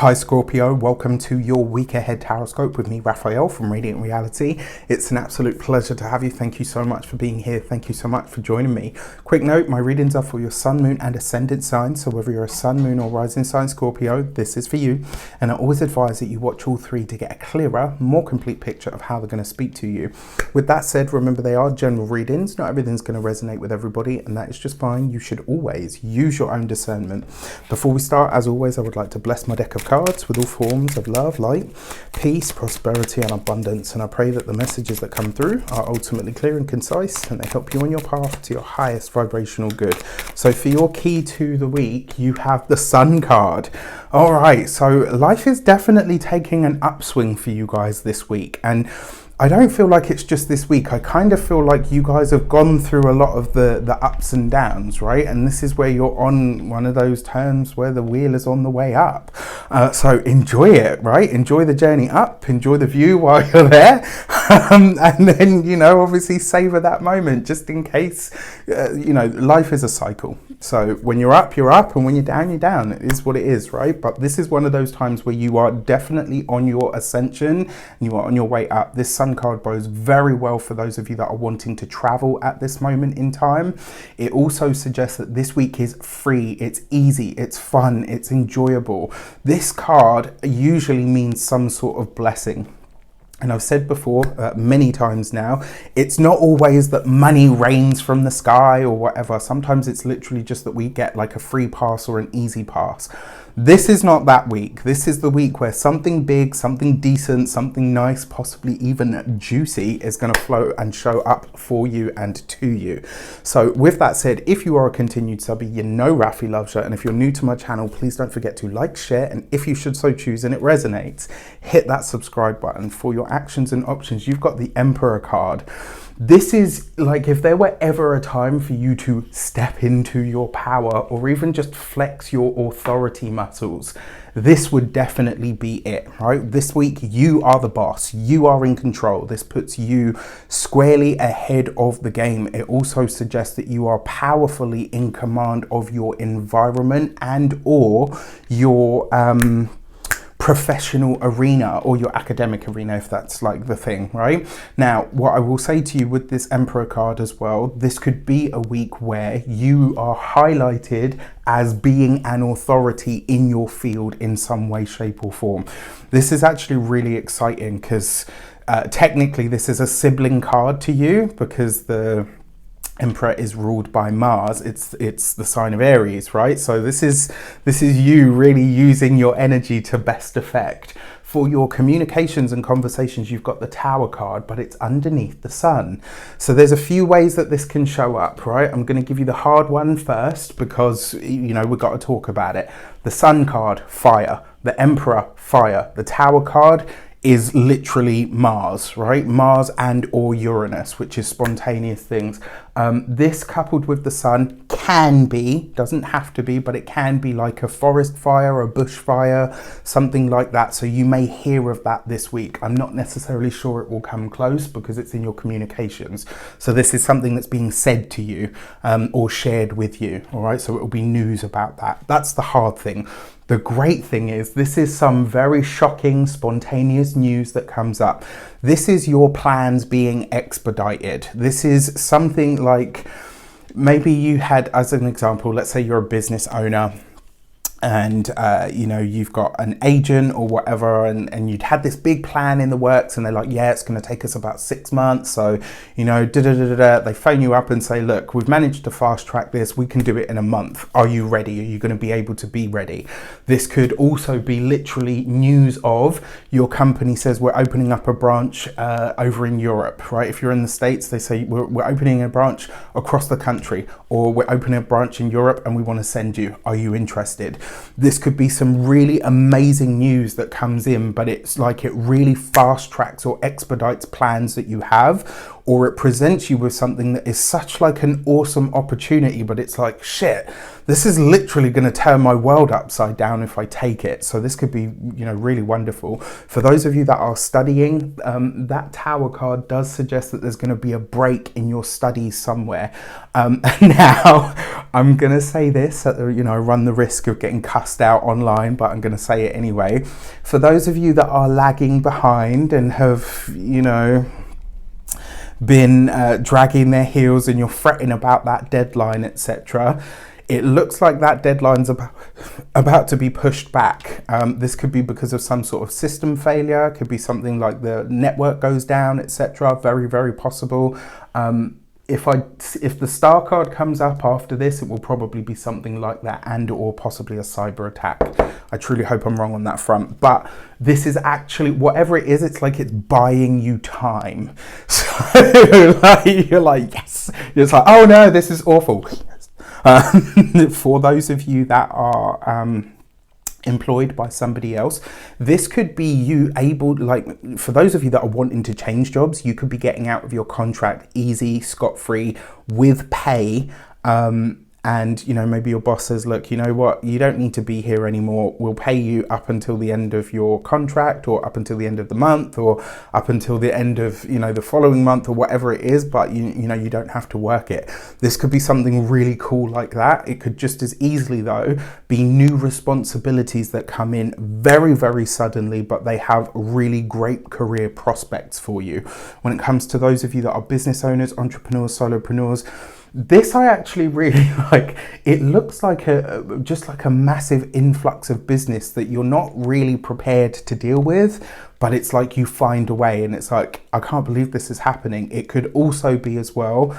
Hi Scorpio, welcome to your week ahead taroscope with me, Raphael from Reydiant Reality. It's an absolute pleasure to have you. Thank you so much for being here. Thank you so much for joining me. Quick note, my readings are for your sun, moon and ascendant sign. So whether you're a sun, moon or rising sign Scorpio, this is for you. And I always advise that you watch all three to get a clearer, more complete picture of how they're going to speak to you. With that said, remember they are general readings. Not everything's going to resonate with everybody, and that is just fine. You should always use your own discernment. Before we start, as always, I would like to bless my deck of cards with all forms of love, light, peace, prosperity and abundance, and I pray that the messages that come through are ultimately clear and concise and they help you on your path to your highest vibrational good. So for your key to the week, you have the Sun card. All right, so life is definitely taking an upswing for you guys this week, and I don't feel like it's just this week. I kind of feel like you guys have gone through a lot of the ups and downs, right? And this is where you're on one of those terms where the wheel is on the way up. So enjoy it, right? Enjoy the journey up, enjoy the view while you're there. And then, you know, obviously savor that moment just in case, you know, life is a cycle. So when you're up, and when you're down, you're down. It is what it is, right? But this is one of those times where you are definitely on your ascension and you are on your way up. This Sun card bodes very well for those of you that are wanting to travel at this moment in time. It also suggests that this week is free, it's easy, it's fun, it's enjoyable. This card usually means some sort of blessing. And I've said before many times now, it's not always that money rains from the sky or whatever. Sometimes it's literally just that we get like a free pass or an easy pass. This is not that week. This is the week where something big, something decent, something nice, possibly even juicy is going to flow and show up for you and to you. So with that said, if you are a continued subby, you know Rafi loves you. And if you're new to my channel, please don't forget to like, share, and if you should so choose and it resonates, hit that subscribe button. For your actions and options, you've got the Emperor card. This is like, if there were ever a time for you to step into your power or even just flex your authority muscles, this would definitely be it, right? This week, you are the boss. You are in control. This puts you squarely ahead of the game. It also suggests that you are powerfully in command of your environment and or your professional arena or your academic arena, if that's like the thing, right? Now, what I will say to you with this Emperor card as well, this could be a week where you are highlighted as being an authority in your field in some way, shape or form. This is actually really exciting because technically this is a sibling card to you because the Emperor is ruled by Mars. It's the sign of Aries, right? So this is you really using your energy to best effect. For your communications and conversations, you've got the Tower card, but it's underneath the Sun. So there's a few ways that this can show up, right? I'm going to give you the hard one first because, you know, we've got to talk about it. The Sun card, fire. The Emperor, fire. The Tower card is literally Mars, right? Mars and or Uranus, which is spontaneous things. This coupled with the Sun can be, doesn't have to be, but it can be like a forest fire, a bushfire, something like that. So you may hear of that this week. I'm not necessarily sure it will come close because it's in your communications. So this is something that's being said to you or shared with you, all right? So it will be news about that. That's the hard thing. The great thing is this is some very shocking, spontaneous news that comes up. This is your plans being expedited. This is something like maybe you had, as an example, let's say you're a business owner and you know, you've got an agent or whatever and you'd had this big plan in the works and they're like, yeah, it's going to take us about 6 months. So, you know, they phone you up and say, look, we've managed to fast track this. We can do it in a month. Are you ready? Are you going to be able to be ready? This could also be literally news of your company says we're opening up a branch over in Europe, right? If you're in the States, they say we're opening a branch across the country, or we're opening a branch in Europe and we want to send you. Are you interested? This could be some really amazing news that comes in, but it's like it really fast tracks or expedites plans that you have, or it presents you with something that is such like an awesome opportunity, but it's like, shit, this is literally going to turn my world upside down if I take it. So this could be, you know, really wonderful. For those of you that are studying, that Tower card does suggest that there's going to be a break in your studies somewhere. Now, I'm going to say this, you know, I run the risk of getting cussed out online, but I'm going to say it anyway. For those of you that are lagging behind and have, you know, been dragging their heels and you're fretting about that deadline, etc., it looks like that deadline's about to be pushed back. This could be because of some sort of system failure. It could be something like the network goes down, etc. Very, very possible. If the star card comes up after this, it will probably be something like that, and or possibly a cyber attack. I truly hope I'm wrong on that front. But this is actually, whatever it is, it's like it's buying you time. So like, you're like, yes. It's like, oh no, this is awful. For those of you that are employed by somebody else, this could be you able, like for those of you that are wanting to change jobs, you could be getting out of your contract easy, scot-free, with pay. And, you know, maybe your boss says, look, you know what, you don't need to be here anymore. We'll pay you up until the end of your contract, or up until the end of the month, or up until the end of, you know, the following month, or whatever it is. But, you know, you don't have to work it. This could be something really cool like that. It could just as easily, though, be new responsibilities that come in very, very suddenly, but they have really great career prospects for you. When it comes to those of you that are business owners, entrepreneurs, solopreneurs, this I actually really like. It looks like just like a massive influx of business that you're not really prepared to deal with, but it's like you find a way, and it's like, I can't believe this is happening. It could also be as well,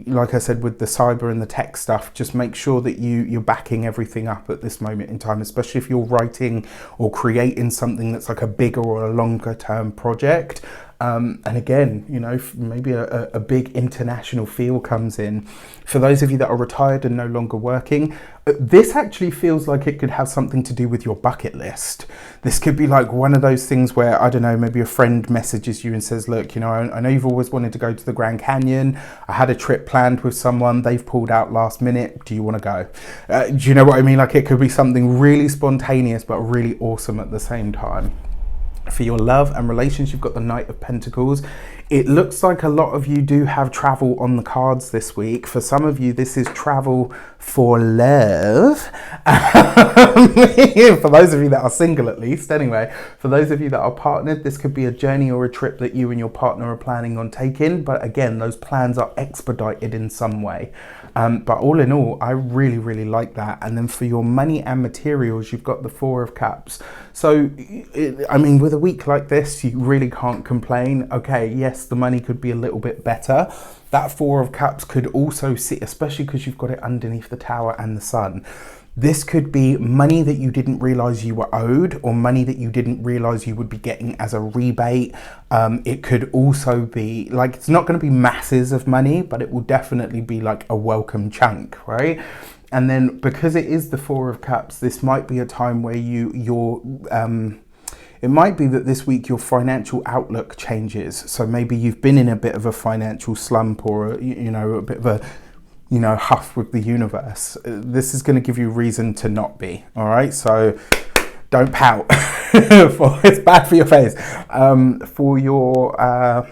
like I said, with the cyber and the tech stuff, just make sure that you're backing everything up at this moment in time, especially if you're writing or creating something that's like a bigger or a longer term project. And again, you know, maybe a big international feel comes in. For those of you that are retired and no longer working, this actually feels like it could have something to do with your bucket list. This could be like one of those things where, I don't know, maybe a friend messages you and says, look, you know, I know you've always wanted to go to the Grand Canyon. I had a trip planned with someone. They've pulled out last minute. Do you want to go? Do you know what I mean? Like, it could be something really spontaneous, but really awesome at the same time. For your love and relations, you've got the Knight of Pentacles. It looks like a lot of you do have travel on the cards this week. For some of you, this is travel for love. For those of you that are single, at least. Anyway, for those of you that are partnered, this could be a journey or a trip that you and your partner are planning on taking. But again, those plans are expedited in some way. But all in all, I really, really like that. And then for your money and materials, you've got the Four of Cups. So, I mean, with a week like this, you really can't complain. Okay, yes, the money could be a little bit better. That Four of Cups could also sit, especially because you've got it underneath the Tower and the Sun. This could be money that you didn't realize you were owed, or money that you didn't realize you would be getting as a rebate. It could also be like, it's not going to be masses of money, but it will definitely be like a welcome chunk, right? And then because it is the Four of Cups, this might be a time where it might be that this week your financial outlook changes. So maybe you've been in a bit of a financial slump, or a bit of a, huff with the universe. This is going to give you reason to not be. All right. So don't pout. It's bad for your face. For your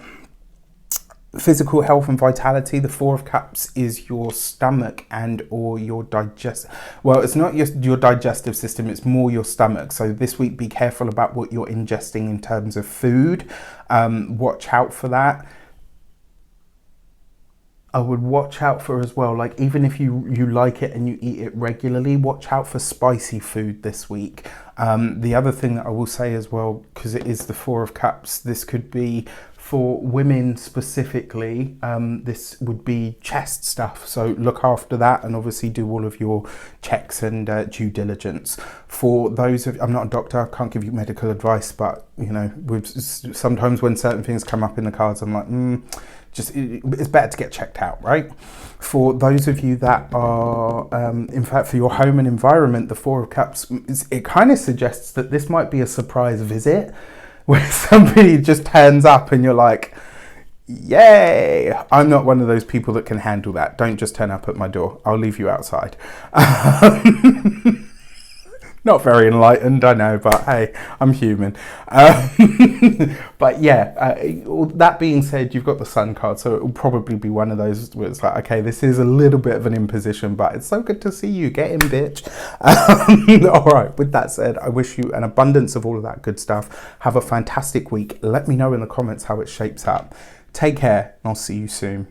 physical health and vitality, the Four of Cups is your stomach and or your it's not your digestive system, it's more your stomach. So this week, be careful about what you're ingesting in terms of food. Watch out for that. I would watch out for as well, like even if you like it and you eat it regularly, watch out for spicy food this week. The other thing that I will say as well, because it is the Four of Cups, this could be for women specifically. This would be chest stuff, so look after that and obviously do all of your checks and due diligence. For those of, I'm not a doctor, I can't give you medical advice, but sometimes when certain things come up in the cards, I'm like, it's better to get checked out, right? For those of you that are, in fact, for your home and environment, the Four of Cups, it kind of suggests that this might be a surprise visit, where somebody just turns up and you're like, Yay! I'm not one of those people that can handle that. Don't just turn up at my door. I'll leave you outside. Not very enlightened, I know, but hey, I'm human. But yeah, that being said, you've got the Sun card, so it will probably be one of those where it's like, okay, this is a little bit of an imposition, but it's so good to see you. Get in, bitch. All right, with that said, I wish you an abundance of all of that good stuff. Have a fantastic week. Let me know in the comments how it shapes up. Take care, and I'll see you soon.